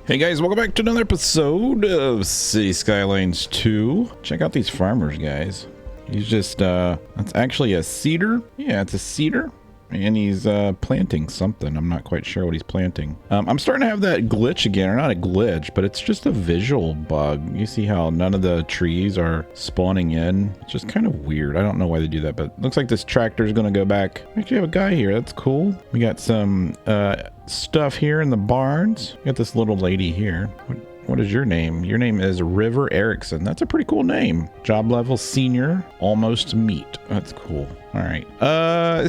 Hey guys, welcome back to another episode of City Skylines 2. Check out these farmers, guys. He's just, that's actually a cedar. Yeah, it's a cedar. And he's planting something. I'm not quite sure what he's planting. I'm starting to have that glitch again, or not a glitch, but it's just a visual bug. You see how none of the trees are spawning in? It's just kind of weird. I don't know why they do that, but looks like this tractor is going to go back. We actually have a guy here. That's cool. We got some stuff here in the barns. We got this little lady here. What is your name? Your name is River Erickson. That's a pretty cool name. Job level senior, almost meet. That's cool. All right.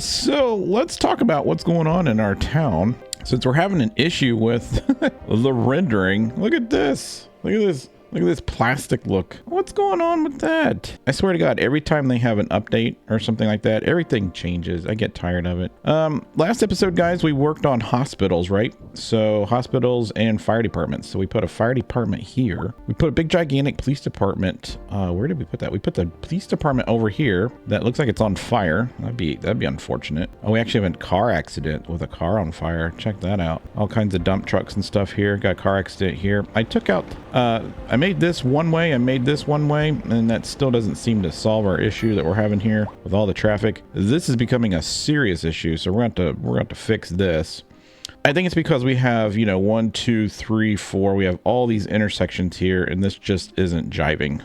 So let's talk about what's going on in our town. Since we're having an issue with the rendering. Look at this. Look at this. Look at this plastic look. What's going on with that? I swear to God, every time they have an update or something like that, everything changes. I get tired of it. Last episode, guys, we worked on hospitals, right? So hospitals and fire departments. So we put a fire department here. We put a big gigantic police department. Where did we put that? We put the police department over here. That looks like it's on fire. That'd be unfortunate. Oh, we actually have a car accident with a car on fire. Check that out. All kinds of dump trucks and stuff here. Got a car accident here. I took out, I made this one way, I made this one way, and that still doesn't seem to solve our issue that we're having here with all the traffic. This is becoming a serious issue, so we're going to have to fix this. I think it's because we have, 1, 2, 3, 4. We have all these intersections here, and this just isn't jiving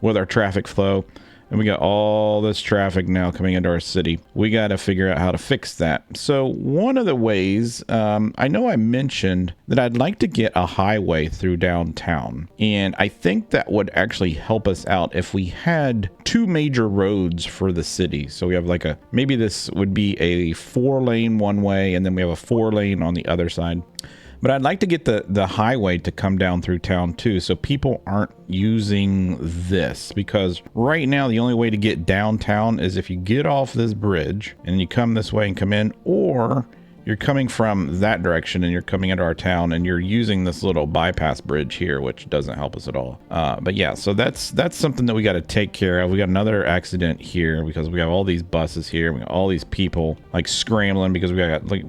with our traffic flow. And we got all this traffic now coming into our city. We got to figure out how to fix that. So one of the ways, I know I mentioned that I'd like to get a highway through downtown. And I think that would actually help us out if we had two major roads for the city. So we have like maybe this would be a 4-lane one way, and then we have a 4-lane on the other side. But I'd like to get the highway to come down through town too, so people aren't using this, because right now the only way to get downtown is if you get off this bridge and you come this way and come in, or you're coming from that direction and you're coming into our town and you're using this little bypass bridge here, which doesn't help us at all. But yeah, so that's something that we got to take care of. We got another accident here because we have all these buses here. We got all these people like scrambling because we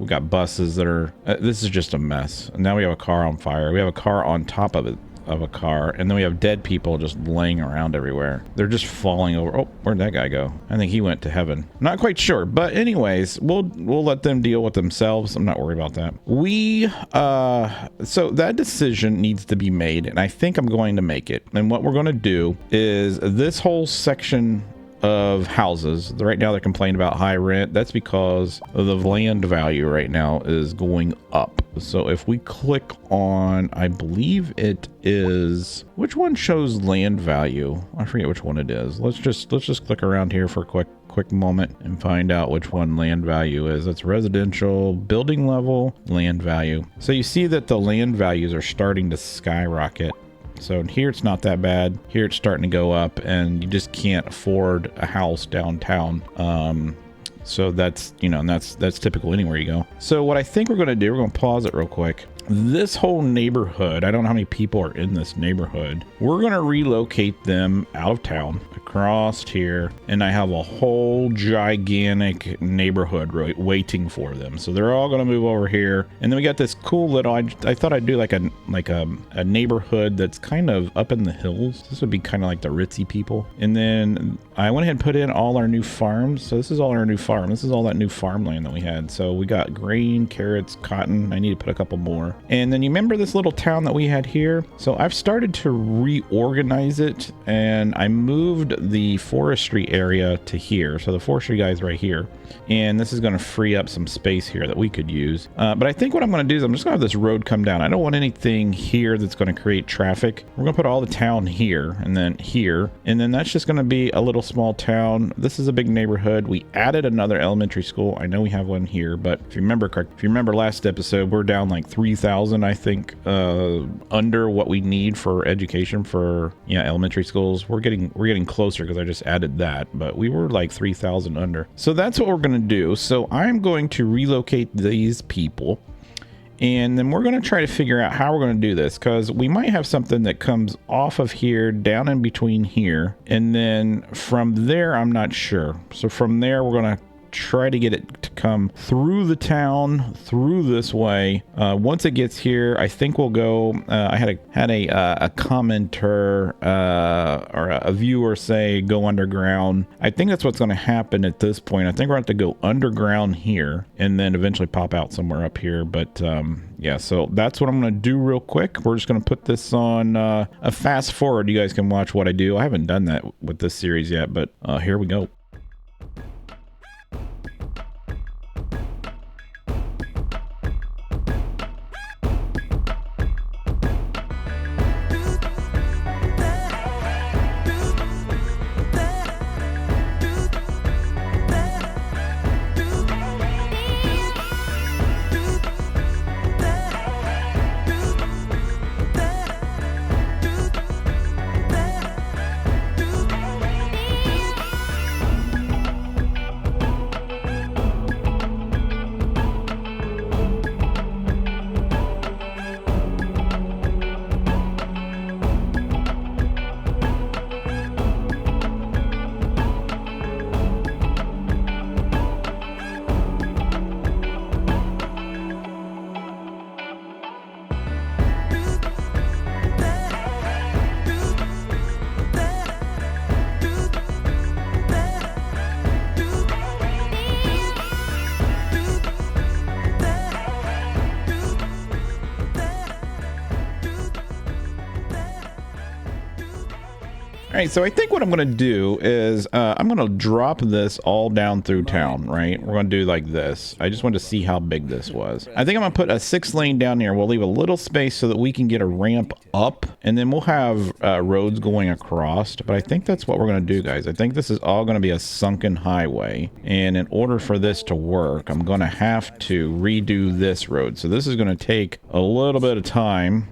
got buses that are, this is just a mess. And now we have a car on fire. We have a car on top of it. Of a car, and then we have dead people just laying around everywhere. They're just falling over. Oh, where'd that guy go? I think he went to heaven. Not quite sure, but anyways, we'll let them deal with themselves. I'm not worried about that. So that decision needs to be made, and I think I'm going to make it. And what we're going to do is this whole section of houses, right now they're complaining about high rent. That's because the land value right now is going up. So if we click on, I believe it is, which one shows land value? I forget which one it is. Let's just click around here for a quick moment and find out which one land value is. It's residential, building level, land value. So you see that the land values are starting to skyrocket. So here it's not that bad. Here it's starting to go up, and you just can't afford a house downtown. So that's, that's typical anywhere you go. So what I think we're going to do, we're going to pause it real quick. This whole neighborhood, I don't know how many people are in this neighborhood. We're going to relocate them out of town across here. And I have a whole gigantic neighborhood waiting for them. So they're all going to move over here. And then we got this cool little, I thought I'd do like a neighborhood that's kind of up in the hills. This would be kind of like the ritzy people. And then I went ahead and put in all our new farms. So this is all our new farm. This is all that new farmland that we had. So we got grain, carrots, cotton. I need to put a couple more. And then you remember this little town that we had here? So I've started to reorganize it, and I moved the forestry area to here. So the forestry guy is right here. And this is going to free up some space here that we could use. But I think what I'm going to do is I'm just going to have this road come down. I don't want anything here that's going to create traffic. We're going to put all the town here and then here. And then that's just going to be a little small town. This is a big neighborhood. We added another elementary school. I know we have one here, but if you remember last episode, we're down like 3,000, I think, under what we need for education for elementary schools. We're getting closer because I just added that, but we were like 3,000 under. So that's what we're going to do. So I'm going to relocate these people, and then we're going to try to figure out how we're going to do this, because we might have something that comes off of here down in between here, and then from there I'm not sure. So from there we're going to try to get it to come through the town, through this way. Once it gets here, I think we'll go. I had a commenter or a viewer say go underground. I think that's what's going to happen at this point. I think we're going to have to go underground here and then eventually pop out somewhere up here. But yeah, so that's what I'm going to do real quick. We're just going to put this on a fast forward. You guys can watch what I do. I haven't done that with this series yet, but here we go. All right, so I think what I'm going to do is I'm going to drop this all down through town, right? We're going to do like this. I just wanted to see how big this was. I think I'm going to put a 6-lane down here. We'll leave a little space so that we can get a ramp up, and then we'll have roads going across. But I think that's what we're going to do, guys. I think this is all going to be a sunken highway, and in order for this to work, I'm going to have to redo this road. So this is going to take a little bit of time.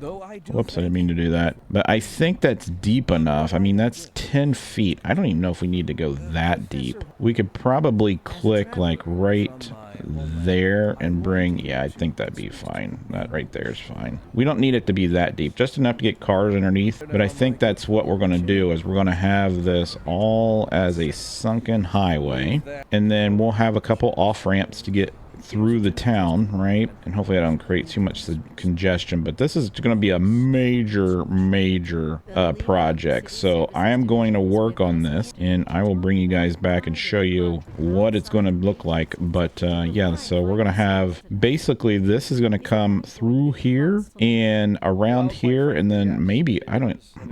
Whoops, I didn't mean to do that. But I think that's deep enough. I mean, that's 10 feet. I don't even know if we need to go that deep. We could probably click like right there and bring, yeah, I think that'd be fine. That right there is fine. We don't need it to be that deep, just enough to get cars underneath. But I think that's what we're going to do, is we're going to have this all as a sunken highway, and then we'll have a couple off ramps to get through the town, right? And hopefully I don't create too much congestion, but this is going to be a major project. So I am going to work on this, and I will bring you guys back and show you what it's going to look like. But yeah, so we're going to have, basically this is going to come through here and around here, and then maybe,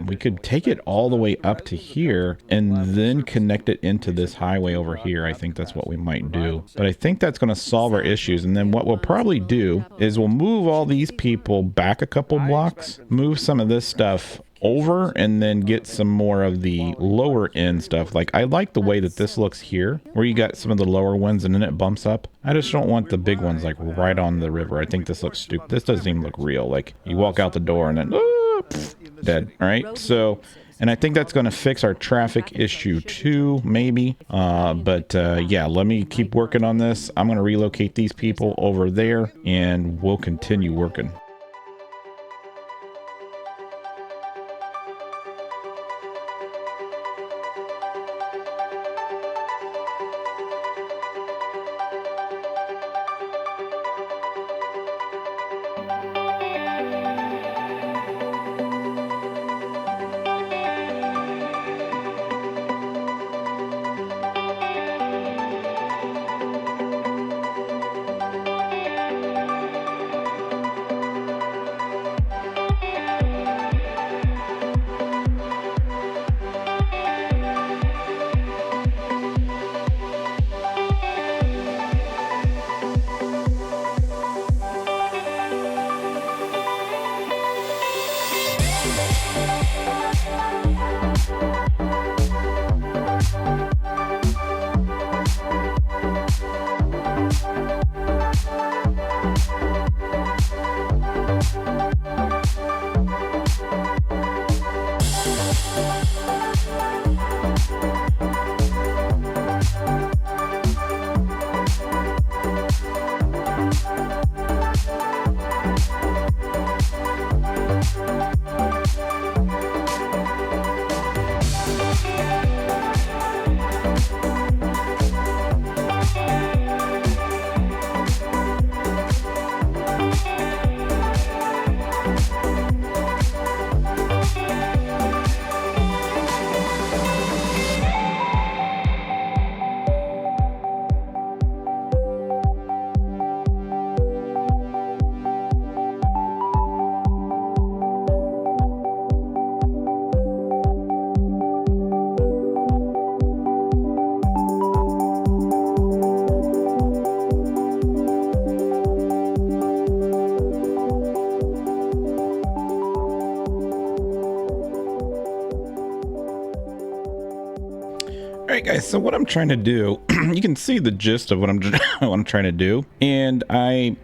we could take it all the way up to here and then connect it into this highway over here. I think that's what we might do, but I think that's going to solve our issues. And then what we'll probably do is we'll move all these people back a couple blocks, move some of this stuff over, and then get some more of the lower end stuff. Like, I like the way that this looks here, where you got some of the lower ones and then it bumps up. I just don't want the big ones like right on the river. I think this looks stupid. This doesn't even look real. Like, you walk out the door and then dead. All right, so, and I think that's going to fix our traffic issue too, maybe. But yeah, let me keep working on this. I'm going to relocate these people over there, and we'll continue working. right, guys, so what I'm trying to do, you can see the gist of what I'm what I'm trying to do, and I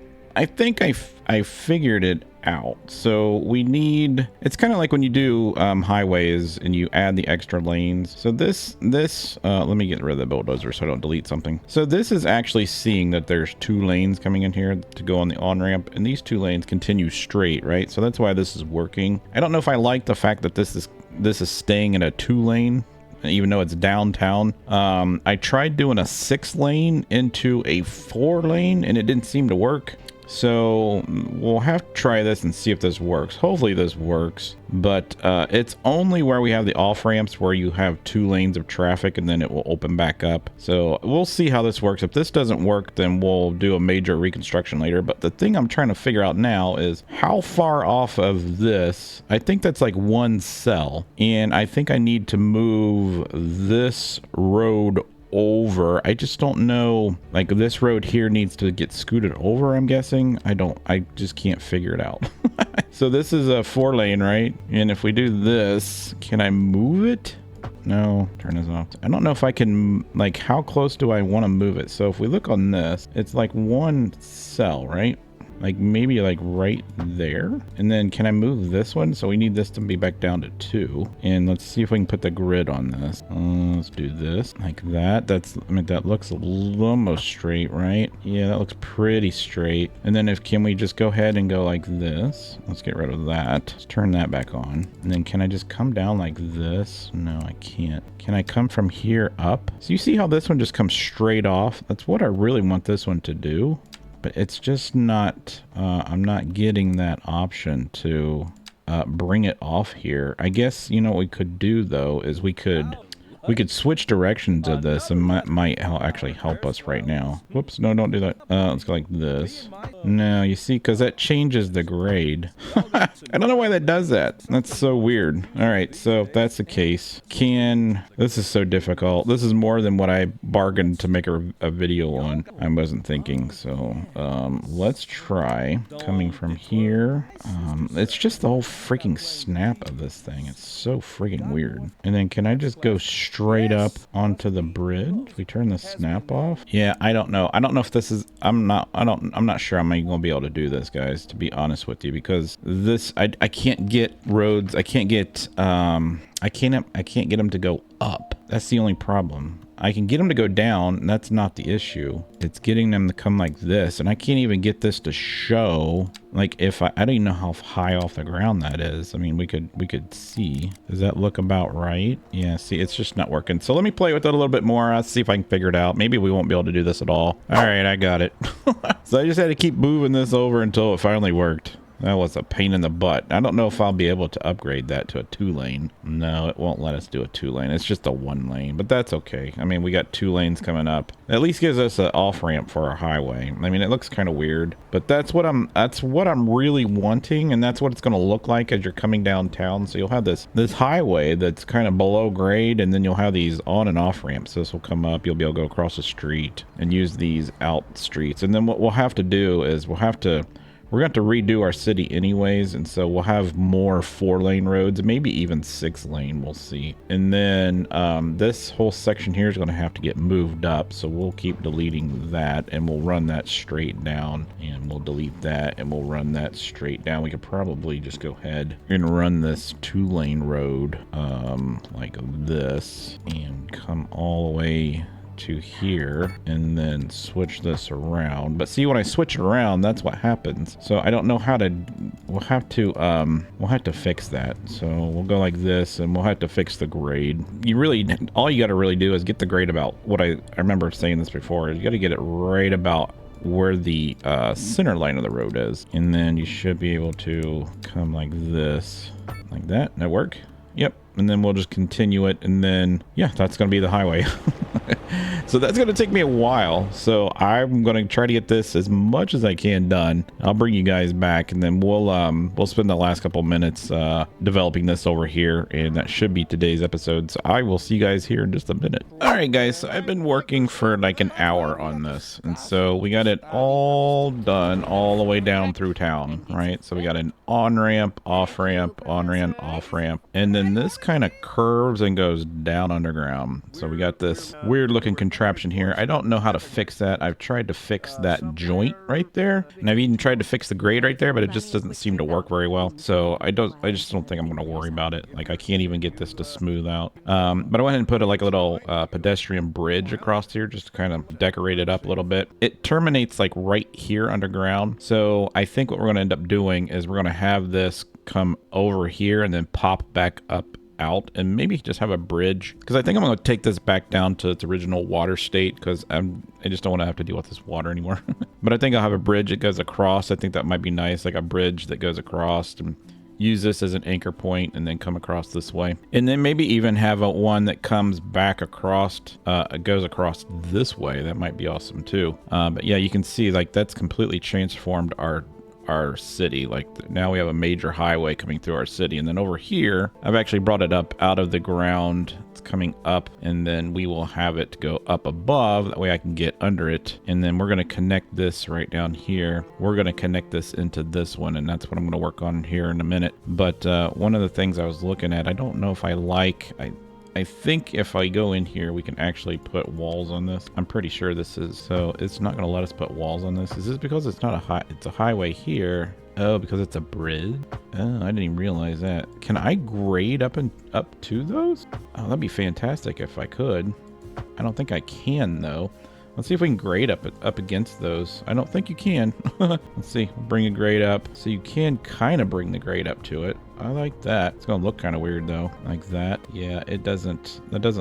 think I figured it out. So we need, it's kind of like when you do highways and you add the extra lanes. So this let me get rid of the bulldozer so I don't delete something. So this is actually seeing that there's 2 lanes coming in here to go on the on-ramp, and these 2 lanes continue straight, right? So that's why this is working. I don't know if I like the fact that this is staying in a 2-lane, even though it's downtown. I tried doing a 6-lane into a 4-lane and it didn't seem to work. So we'll have to try this and see if this works. Hopefully this works, but it's only where we have the off ramps where you have 2 lanes of traffic and then it will open back up. So we'll see how this works. If this doesn't work, then we'll do a major reconstruction later. But the thing I'm trying to figure out now is how far off of this. I think that's like 1 cell, and I think I need to move this road over. I just don't know, like this road here needs to get scooted over, I'm guessing. I just can't figure it out. So this is a 4-lane, right? And if we do this, can I move it? No, turn this off. I don't know if I can, like, how close do I want to move it? So if we look on this, it's like 1 cell, right? Like maybe like right there. And then can I move this one? So we need this to be back down to 2. And let's see if we can put the grid on this. Let's do this like that. I mean, that looks almost straight, right? Yeah, that looks pretty straight. And then can we just go ahead and go like this? Let's get rid of that. Let's turn that back on. And then can I just come down like this? No, I can't. Can I come from here up? So you see how this one just comes straight off? That's what I really want this one to do. But it's just not, I'm not getting that option to bring it off here. I guess, you know, what we could do though is we could switch directions of this, and might actually help us right now. Whoops, no, don't do that. Let's go like this. No, you see, because that changes the grade. I don't know why that does that. That's so weird. All right, so if that's the case, this is so difficult. This is more than what I bargained to make a video on. I wasn't thinking, so let's try coming from here. It's just the whole freaking snap of this thing. It's so freaking weird. And then can I just go straight up onto the bridge? We turn the snap off. Yeah, I don't know. I don't know if this is, I'm not sure I'm even gonna be able to do this, guys, to be honest with you, because this, I can't get roads. I can't get them to go up. That's the only problem. I can get them to go down, and that's not the issue. It's getting them to come like this, and I can't even get this to show. Like if I don't even know how high off the ground that is. I mean, we could see. Does that look about right? Yeah, see, it's just not working. So let me play with it a little bit more. I'll see if I can figure it out. Maybe we won't be able to do this at all. All right, I got it. So I just had to keep moving this over until it finally worked. That was a pain in the butt. I don't know if I'll be able to upgrade that to a 2-lane. No, it won't let us do a 2-lane. It's just a 1-lane, but that's okay. I mean, we got 2 lanes coming up. At least gives us an off-ramp for our highway. I mean, it looks kind of weird, but that's what I'm really wanting, and that's what it's going to look like as you're coming downtown. So you'll have this highway that's kind of below grade, and then you'll have these on and off ramps. So this will come up. You'll be able to go across the street and use these out streets. And then what we'll have to do is we're going to redo our city anyways, and so we'll have more 4-lane roads, maybe even 6-lane, we'll see. And then this whole section here is going to have to get moved up, so we'll keep deleting that, and we'll run that straight down, and we'll delete that, and we'll run that straight down. We could probably just go ahead and run this 2-lane road like this, and come all the way to here, and then switch this around. But see, when I switch it around, that's what happens. So I don't know how to, we'll have to fix that. So we'll go like this, and we'll have to fix the grade. All you got to really do is get the grade about what I remember saying this before, is you got to get it right about where the center line of the road is, and then you should be able to come like this, like that. That work? Yep. And then we'll just continue it, and then yeah, that's gonna be the highway. So that's gonna take me a while, so I'm gonna try to get this as much as I can done. I'll bring you guys back, and then we'll spend the last couple minutes developing this over here, and that should be today's episode. So I will see you guys here in just a minute. All right, guys, so I've been working for like an hour on this, and so we got it all done all the way down through town, right? So we got an on-ramp, off-ramp, on-ramp, off-ramp, and then this kind of curves and goes down underground. So we got this weird looking contraption here. I don't know how to fix that. I've tried to fix that joint right there, and I've even tried to fix the grade right there, but it just doesn't seem to work very well. So I just don't think I'm going to worry about it. Like, I can't even get this to smooth out. But I went ahead and put like a little pedestrian bridge across here just to kind of decorate it up a little bit. It terminates like right here underground. So I think what we're going to end up doing is we're going to have this come over here and then pop back up out, and maybe just have a bridge, because I think I'm going to take this back down to its original water state, because I just don't want to have to deal with this water anymore. But I think I'll have a bridge that goes across. I think that might be nice, like a bridge that goes across, and use this as an anchor point and then come across this way. And then maybe even have a one that comes back across, goes across this way. That might be awesome too. But yeah, you can see like that's completely transformed our city. Like now we have a major highway coming through our city. And then over here, I've actually brought it up out of the ground. It's coming up, and then we will have it go up above. That way I can get under it. And then we're going to connect this right down here. We're going to connect this into this one, and that's what I'm going to work on here in a minute. But one of the things I was looking at, I don't know if I think if I go in here, we can actually put walls on this. I'm pretty sure this is, so it's not gonna let us put walls on this. Is this because it's not it's a highway here? Oh, because it's a bridge? Oh, I didn't even realize that. Can I grade up to those? Oh, that'd be fantastic if I could. I don't think I can though. Let's see if we can grade up against those. I don't think you can. Let's see, bring a grade up. So you can kind of bring the grade up to it. I like that. It's gonna look kind of weird though, like that. Yeah, that doesn't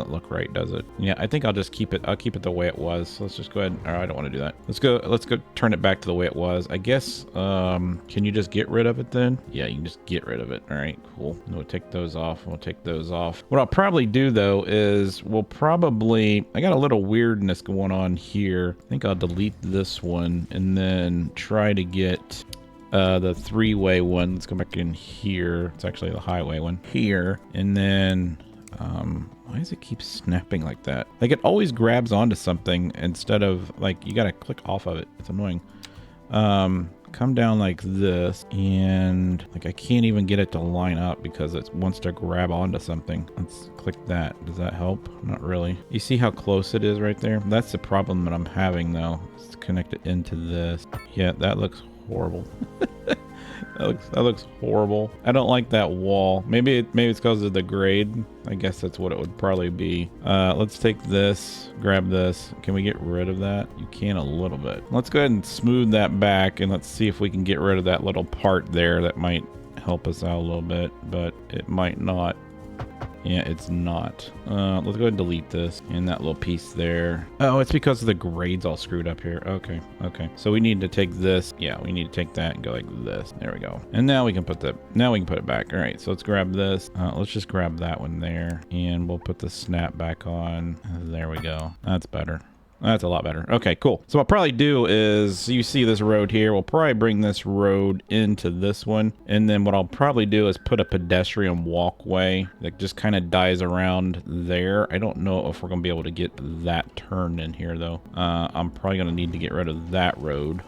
look right, does it? Yeah, I think I'll just keep it. I'll keep it the way it was. So let's just go ahead. I don't want to do that. Let's go turn it back to the way it was. I guess, can you just get rid of it then? Yeah, you can just get rid of it. All right, cool. We'll take those off. We'll take those off. What I'll probably do though is I got a little weirdness going on here. I think I'll delete this one and then try to get the three-way one. Let's go back in here. It's actually the highway one here. And then why does it keep snapping like that? Like it always grabs onto something instead of like you gotta click off of it. It's annoying. Come down like this, and like I can't even get it to line up because it wants to grab onto something. Let's click that. Does that help? Not really. You see how close it is right there? That's the problem that I'm having though. Let's connect it into this. Yeah, that looks horrible. That looks horrible. I don't like that wall. Maybe it's because of the grade. I guess that's what it would probably be. Let's take this, grab this. Can we get rid of that? You can a little bit. Let's go ahead and smooth that back, and let's see if we can get rid of that little part there. That might help us out a little bit, but it might not. Yeah, it's not. Let's go ahead and delete this and that little piece there. Oh, it's because the grade's all screwed up here. Okay. So we need to take this. Yeah, we need to take that and go like this. There we go. And now we can put it back. All right, so let's grab this. Let's just grab that one there, and we'll put the snap back on. There we go. That's better. That's a lot better. Okay, cool. So what I'll probably do is, you see this road here, we'll probably bring this road into this one. And then what I'll probably do is put a pedestrian walkway that just kind of dies around there. I don't know if we're going to be able to get that turned in here though. I'm probably going to need to get rid of that road.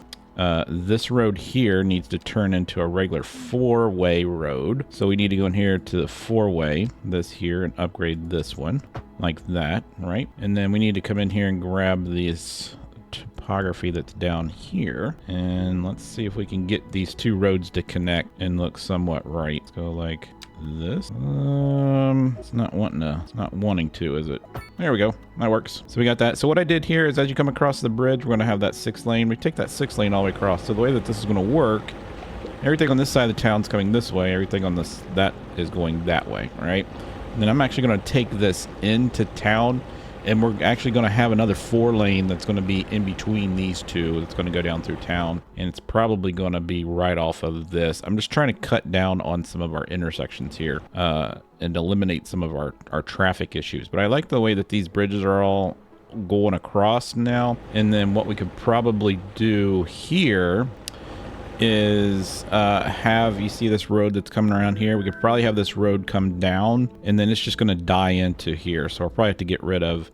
This road here needs to turn into a regular four-way road. So we need to go in here to the four-way, this here, and upgrade this one like that, right? And then we need to come in here and grab this topography that's down here. And let's see if we can get these two roads to connect and look somewhat right. Let's go like this. It's not wanting to, is it? There we go. That works. So we got that. So what I did here is, as you come across the bridge, we're going to have that 6 lane. We take that 6 lane all the way across. So the way that this is going to work, everything on this side of the town is coming this way. Everything on that is going that way, right? And then I'm actually going to take this into town, and we're actually going to have another 4 lane that's going to be in between these two. That's going to go down through town, and it's probably going to be right off of this. I'm just trying to cut down on some of our intersections here and eliminate some of our traffic issues. But I like the way that these bridges are all going across now. And then what we could probably do here is you see this road that's coming around here. We could probably have this road come down, and then it's just going to die into here. So I'll probably have to get rid of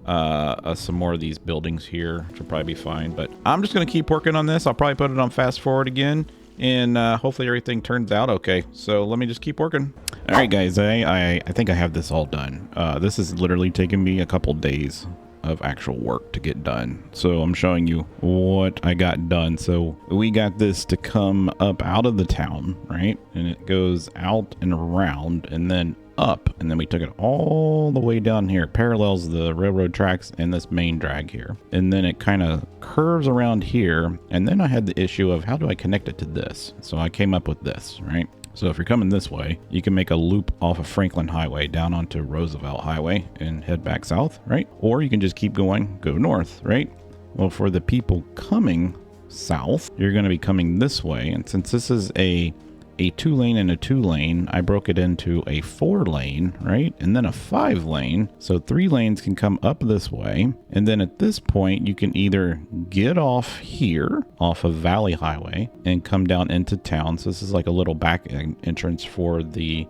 some more of these buildings here, which will probably be fine. But I'm just going to keep working on this. I'll probably put it on fast forward again, and hopefully everything turns out okay. So let me just keep working. All right, guys, I think I have this all done. This is literally taking me a couple days of actual work to get done. So I'm showing you what I got done. So we got this to come up out of the town, right? And it goes out and around and then up. And then we took it all the way down here, parallels the railroad tracks and this main drag here. And then it kind of curves around here. And then I had the issue of how do I connect it to this? So I came up with this, right? So if you're coming this way, you can make a loop off of Franklin Highway down onto Roosevelt Highway and head back south, right? Or you can just keep going, go north, right? Well, for the people coming south, you're going to be coming this way. And since this is a 2-lane and a 2-lane, I broke it into a 4-lane, right? And then a 5-lane. So 3 lanes can come up this way. And then at this point, you can either get off here, off of Valley Highway, and come down into town. So this is like a little back entrance for the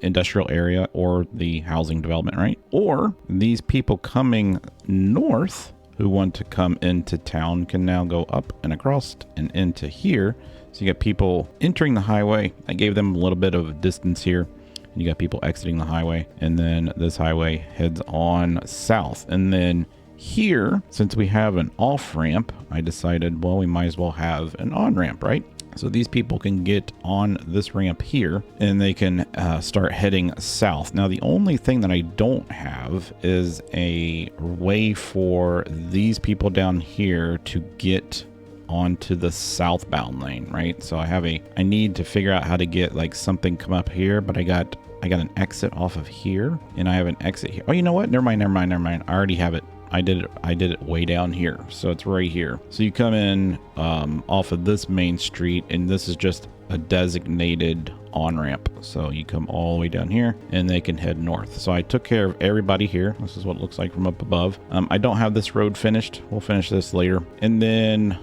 industrial area or the housing development, right? Or these people coming north who want to come into town can now go up and across and into here. So you got people entering the highway. I gave them a little bit of distance here. And you got people exiting the highway. And then this highway heads on south. And then here, since we have an off ramp, I decided, well, we might as well have an on ramp, right? So these people can get on this ramp here and they can start heading south. Now, the only thing that I don't have is a way for these people down here to get onto the southbound lane, right? So I need to figure out how to get like something come up here, but I got an exit off of here and I have an exit here. Oh, you know what? Never mind. I already have it. I did it way down here. So it's right here. So you come in off of this main street and this is just a designated on-ramp. So you come all the way down here and they can head north. So I took care of everybody here. This is what it looks like from up above. I don't have this road finished. We'll finish this later. And then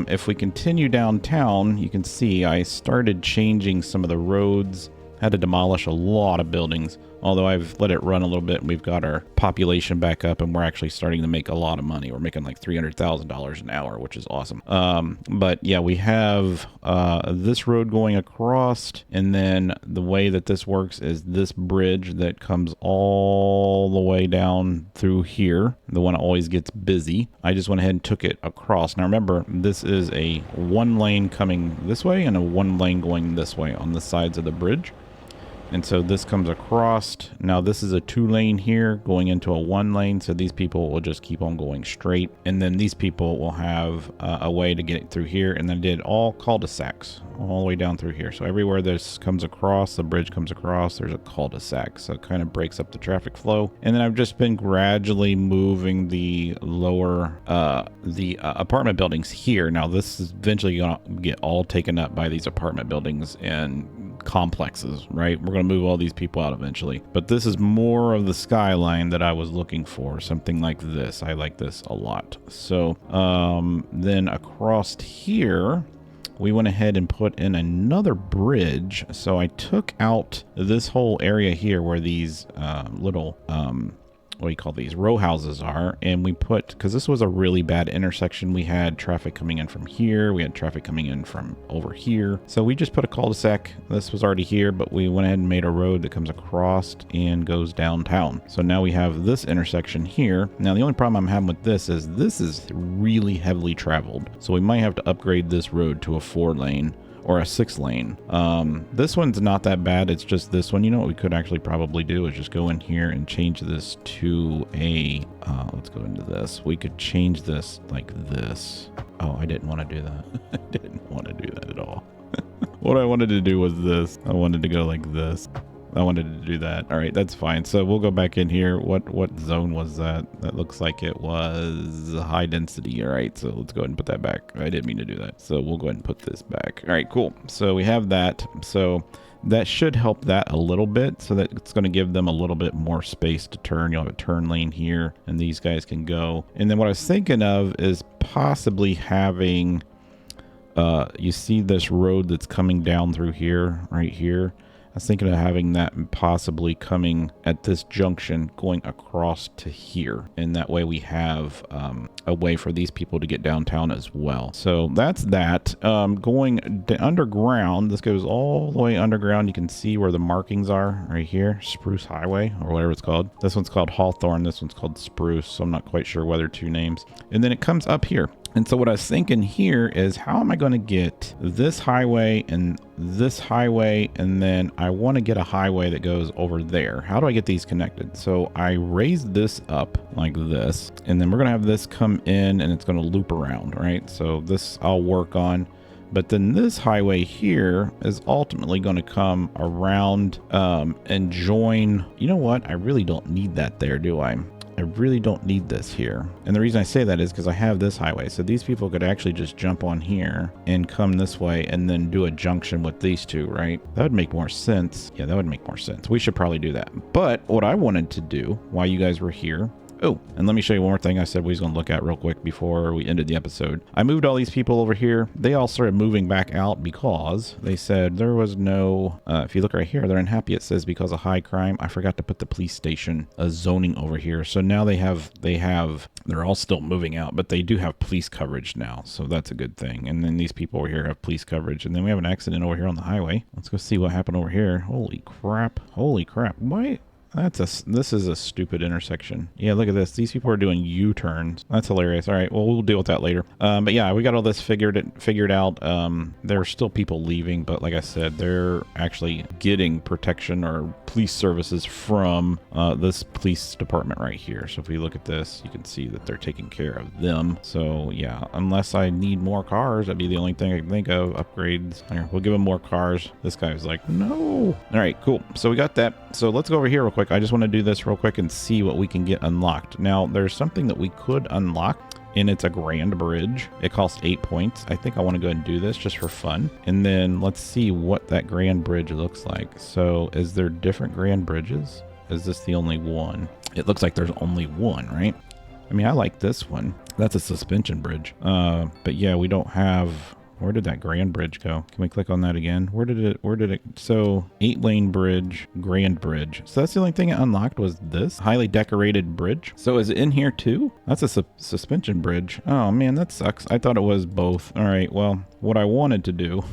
if we continue downtown, you can see I started changing some of the roads. Had to demolish a lot of buildings, although I've let it run a little bit and we've got our population back up and we're actually starting to make a lot of money. We're making like $300,000 an hour, which is awesome. But yeah, we have this road going across, and then the way that this works is this bridge that comes all the way down through here, the one that always gets busy. I just went ahead and took it across. Now remember, this is a 1-lane coming this way and a 1-lane going this way on the sides of the bridge. And so this comes across. Now this is a 2-lane here going into a 1-lane. So these people will just keep on going straight. And then these people will have a way to get through here. And then I did all cul-de-sacs all the way down through here. So everywhere this comes across, the bridge comes across, there's a cul-de-sac. So it kind of breaks up the traffic flow. And then I've just been gradually moving the lower, apartment buildings here. Now this is eventually going to get all taken up by these apartment buildings and complexes, right? We're going to move all these people out eventually, but this is more of the skyline that I was looking for, something like this. I like this a lot. So then across here we went ahead and put in another bridge. So I took out this whole area here where these little what do you call these, row houses are, and we put, because this was a really bad intersection, we had traffic coming in from here, we had traffic coming in from over here, so we just put a cul-de-sac. This was already here, but we went ahead and made a road that comes across and goes downtown. So now we have this intersection here. Now the only problem I'm having with this is really heavily traveled, so we might have to upgrade this road to a 4-lane or a 6-lane. This one's not that bad. It's just this one. You know what we could actually probably do is just go in here and change this to a, let's go into this. We could change this like this. Oh, I didn't want to do that. I didn't want to do that at all. What I wanted to do was this. I wanted to go like this. I wanted to do that. All right, that's fine. So we'll go back in here. What zone was that? That looks like it was high density. All right, so let's go ahead and put that back. I didn't mean to do that. So we'll go ahead and put this back. All right, cool. So we have that. So that should help that a little bit. So that it's going to give them a little bit more space to turn. You'll have a turn lane here and these guys can go. And then what I was thinking of is possibly having, you see this road that's coming down through here, right here. was thinking of having that possibly coming at this junction going across to here. And that way we have a way for these people to get downtown as well. So that's that. Going underground, this goes all the way underground. You can see where the markings are right here. Spruce Highway or whatever it's called. This one's called Hawthorne. This one's called Spruce. So I'm not quite sure whether two names. And then it comes up here. And so what I was thinking here is, how am I going to get this highway and this highway, and then I want to get a highway that goes over there? How do I get these connected? So I raised this up like this, and then we're going to have this come in and it's going to loop around, right? So this I'll work on. But then this highway here is ultimately going to come around and join. You know what? I really don't need that there, do I? I really don't need this here. And the reason I say that is because I have this highway. So these people could actually just jump on here and come this way and then do a junction with these two, right? That would make more sense. Yeah, that would make more sense. We should probably do that. But what I wanted to do while you guys were here, oh, and let me show you one more thing I said we was going to look at real quick before we ended the episode. I moved all these people over here. They all started moving back out because they said there was no, if you look right here, they're unhappy. It says because of high crime. I forgot to put the police station zoning over here. So now they're all still moving out, but they do have police coverage now. So that's a good thing. And then these people over here have police coverage. And then we have an accident over here on the highway. Let's go see what happened over here. Holy crap. Holy crap. Why? This is a stupid intersection. Yeah, look at this. These people are doing U-turns. That's hilarious. All right, well, we'll deal with that later. But yeah, we got all this figured out. There are still people leaving, but like I said, they're actually getting protection or police services from this police department right here. So if we look at this, you can see that they're taking care of them. So yeah, unless I need more cars, that'd be the only thing I can think of. Upgrades. Here, we'll give them more cars. This guy's like, no. All right, cool. So we got that. So let's go over here real quick. I just want to do this real quick and see what we can get unlocked. Now, there's something that we could unlock, and it's a grand bridge. It costs 8 points. I think I want to go ahead and do this just for fun. And then let's see what that grand bridge looks like. So is there different grand bridges? Is this the only one? It looks like there's only one, right? I mean, I like this one. That's a suspension bridge. But yeah, we don't have... Where did that grand bridge go? Can we click on that again? Where did it? So 8-lane bridge, grand bridge. So that's the only thing it unlocked was this highly decorated bridge. So is it in here too? That's a suspension bridge. Oh man, that sucks. I thought it was both. All right, well, what I wanted to do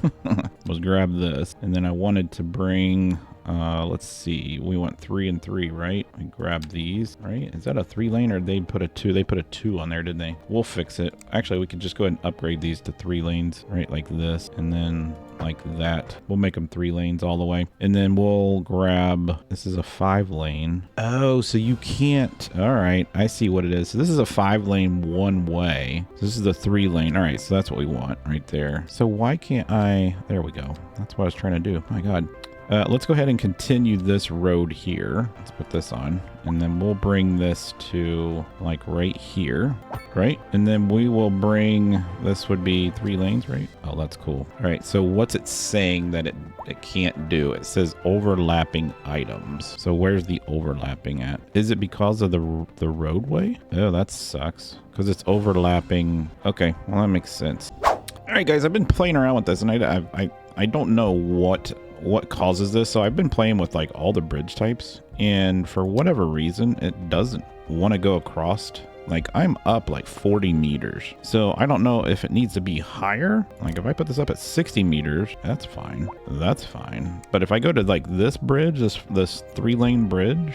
was grab this, and then I wanted to bring... let's see, we went 3 and 3, right? I grab these, right? Is that a 3-lane or they put a 2? They put a 2 on there, didn't they? We'll fix it. Actually, we could just go ahead and upgrade these to 3 lanes, right? Like this, and then like that. We'll make them 3 lanes all the way. And then we'll grab, this is a 5-lane. Oh, so you can't, all right, I see what it is. So this is a 5-lane one way. So this is the 3-lane. All right, so that's what we want right there. So why can't I, there we go. That's what I was trying to do. My God. Let's go ahead and continue this road here. Let's put this on, and then we'll bring this to like right here, right? And then we will bring, this would be 3 lanes, right? Oh, that's cool. All right, so what's it saying that it can't do? It says overlapping items. So where's the overlapping at? Is it because of the roadway? Oh, that sucks, because it's overlapping. Okay, well, that makes sense. All right, guys, I've been playing around with this, and I don't know what causes this. So I've been playing with like all the bridge types, and for whatever reason it doesn't want to go across. Like I'm up like 40 meters, so I don't know if it needs to be higher. Like if I put this up at 60 meters, that's fine, but if I go to like this bridge, this 3-lane bridge,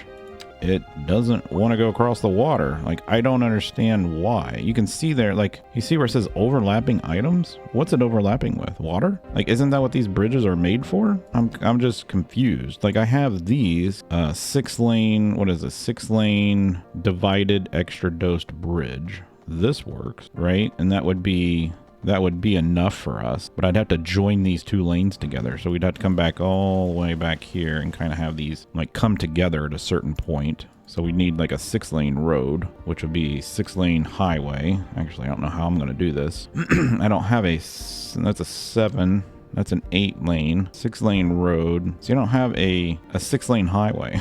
it doesn't want to go across the water. Like, I don't understand why. You can see there, like, you see where it says overlapping items? What's it overlapping with? Water? Like, isn't that what these bridges are made for? I'm just confused. Like, I have these 6-lane, what is this? 6-lane divided extra dosed bridge. This works, right? And that would be enough for us, but I'd have to join these 2 lanes together. So we'd have to come back all the way back here and kind of have these like come together at a certain point. So we need like a 6-lane road, which would be 6-lane highway. Actually, I don't know how I'm going to do this. I don't have that's a 7. That's an 8-lane, 6-lane road. So you don't have a 6-lane highway.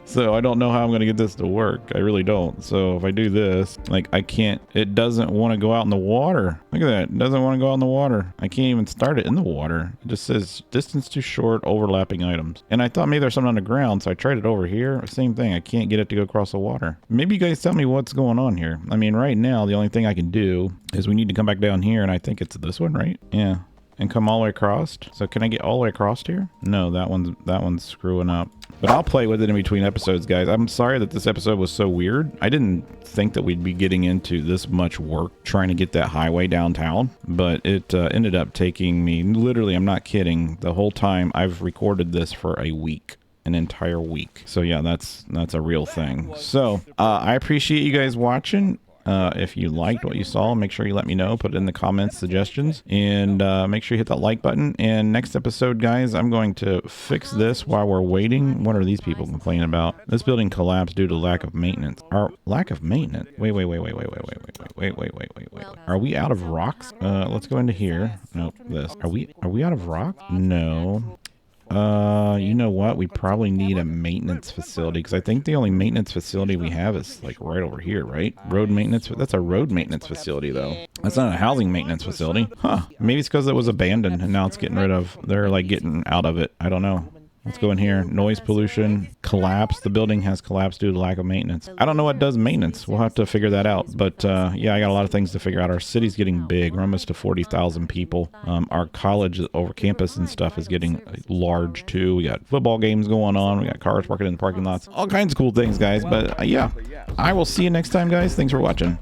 So I don't know how I'm going to get this to work. I really don't. So if I do this, like I can't, it doesn't want to go out in the water. Look at that. It doesn't want to go out in the water. I can't even start it in the water. It just says distance too short, overlapping items. And I thought maybe there's something on the ground. So I tried it over here. Same thing. I can't get it to go across the water. Maybe you guys tell me what's going on here. I mean, right now, the only thing I can do is we need to come back down here. And I think it's this one, right? Yeah. And come all the way across. So can I get all the way across here? No, that one's screwing up. But I'll play with it in between episodes, guys. I'm sorry that this episode was so weird. I didn't think that we'd be getting into this much work trying to get that highway downtown. But it ended up taking me, literally, I'm not kidding, the whole time I've recorded this for a week. An entire week. So yeah, that's a real thing. So I appreciate you guys watching. If you liked what you saw, make sure you let me know. Put it in the comments, suggestions, and make sure you hit that like button. And next episode, guys, I'm going to fix this while we're waiting. What are these people complaining about? This building collapsed due to lack of maintenance. Our lack of maintenance? Wait. Are we out of rocks? Let's go into here. Nope, this. Are we out of rock? No. You know what? We probably need a maintenance facility because I think the only maintenance facility we have is like right over here, right? Road maintenance. That's a road maintenance facility though. That's not a housing maintenance facility. Huh. Maybe it's because it was abandoned and now it's getting rid of. They're like getting out of it. I don't know. Let's go in here. Noise pollution. Collapse. The building has collapsed due to lack of maintenance. I don't know what does maintenance. We'll have to figure that out. But yeah, I got a lot of things to figure out. Our city's getting big. We're almost to 40,000 people. Our college over campus and stuff is getting large too. We got football games going on. We got cars parking in the parking lots. All kinds of cool things, guys. But yeah, I will see you next time, guys. Thanks for watching.